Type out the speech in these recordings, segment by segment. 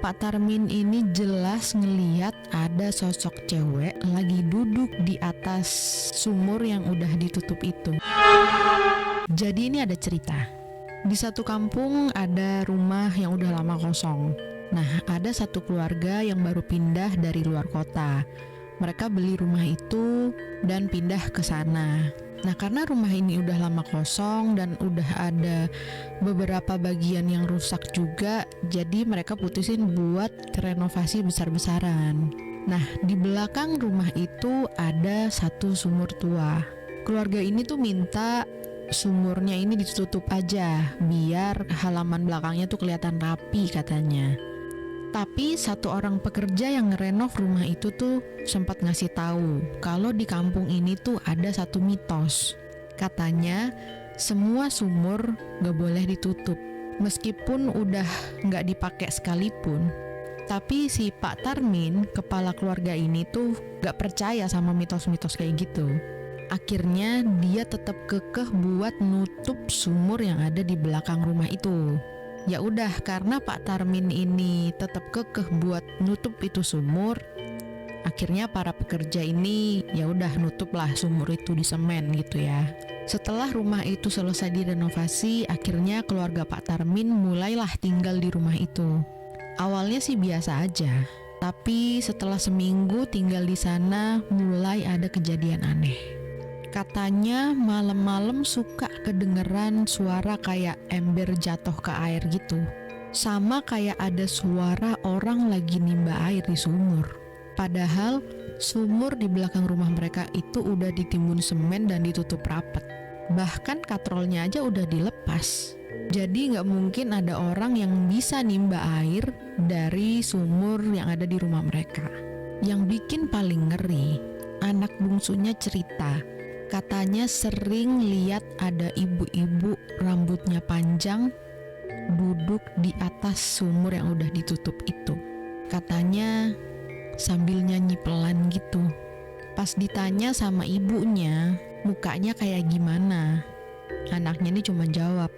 Pak Tarmin ini jelas ngeliat ada sosok cewek lagi duduk di atas sumur yang udah ditutup itu. Jadi ini ada cerita. Di satu kampung ada rumah yang udah lama kosong. Nah, ada satu keluarga yang baru pindah dari luar kota. Mereka beli rumah itu dan pindah ke sana. Nah, karena rumah ini udah lama kosong dan udah ada beberapa bagian yang rusak juga, jadi mereka putusin buat renovasi besar-besaran. Nah, di belakang rumah itu ada satu sumur tua. Keluarga ini tuh minta sumurnya ini ditutup aja, biar halaman belakangnya tuh kelihatan rapi katanya. Tapi satu orang pekerja yang ngerenov rumah itu tuh sempat ngasih tahu kalau di kampung ini tuh ada satu mitos. Katanya semua sumur gak boleh ditutup. Meskipun udah gak dipakai sekalipun, tapi si Pak Tarmin, kepala keluarga ini tuh gak percaya sama mitos-mitos kayak gitu. Akhirnya dia tetap kekeh buat nutup sumur yang ada di belakang rumah itu. Ya udah, karena Pak Tarmin ini tetap kekeh buat nutup itu sumur, akhirnya para pekerja ini ya udah nutuplah sumur itu di semen gitu ya. Setelah rumah itu selesai direnovasi, akhirnya keluarga Pak Tarmin mulailah tinggal di rumah itu. Awalnya sih biasa aja, tapi setelah seminggu tinggal di sana mulai ada kejadian aneh. Katanya malam-malam suka kedengeran suara kayak ember jatuh ke air gitu. Sama kayak ada suara orang lagi nimba air di sumur. Padahal sumur di belakang rumah mereka itu udah ditimbun semen dan ditutup rapat. Bahkan katrolnya aja udah dilepas. Jadi gak mungkin ada orang yang bisa nimba air dari sumur yang ada di rumah mereka. Yang bikin paling ngeri, anak bungsunya cerita, katanya sering lihat ada ibu-ibu rambutnya panjang duduk di atas sumur yang udah ditutup itu. Katanya sambil nyanyi pelan gitu. Pas ditanya sama ibunya, mukanya kayak gimana? Anaknya ini cuma jawab,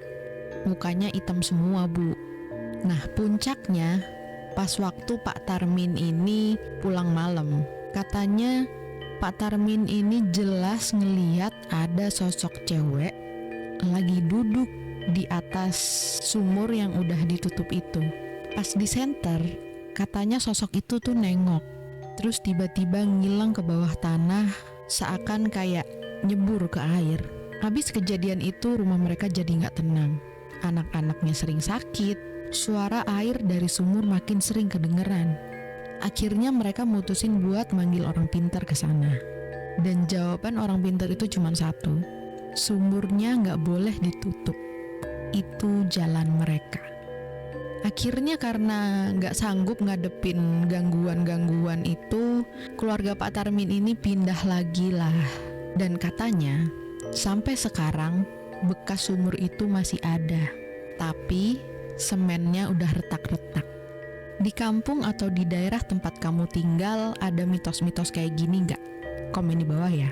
mukanya hitam semua, Bu. Nah, puncaknya pas waktu Pak Tarmin ini pulang malam. Katanya Pak Tarmin ini jelas ngeliat ada sosok cewek lagi duduk di atas sumur yang udah ditutup itu. Pas di senter, katanya sosok itu tuh nengok, terus tiba-tiba ngilang ke bawah tanah seakan kayak nyebur ke air. Habis kejadian itu rumah mereka jadi gak tenang. Anak-anaknya sering sakit, suara air dari sumur makin sering kedengeran. Akhirnya mereka mutusin buat manggil orang pintar ke sana. Dan jawaban orang pintar itu cuma satu, sumurnya nggak boleh ditutup. Itu jalan mereka. Akhirnya karena nggak sanggup ngadepin gangguan-gangguan itu, keluarga Pak Tarmin ini pindah lagi lah. Dan katanya sampai sekarang bekas sumur itu masih ada, tapi semennya udah retak-retak. Di kampung atau di daerah tempat kamu tinggal ada mitos-mitos kayak gini nggak? Komen di bawah ya.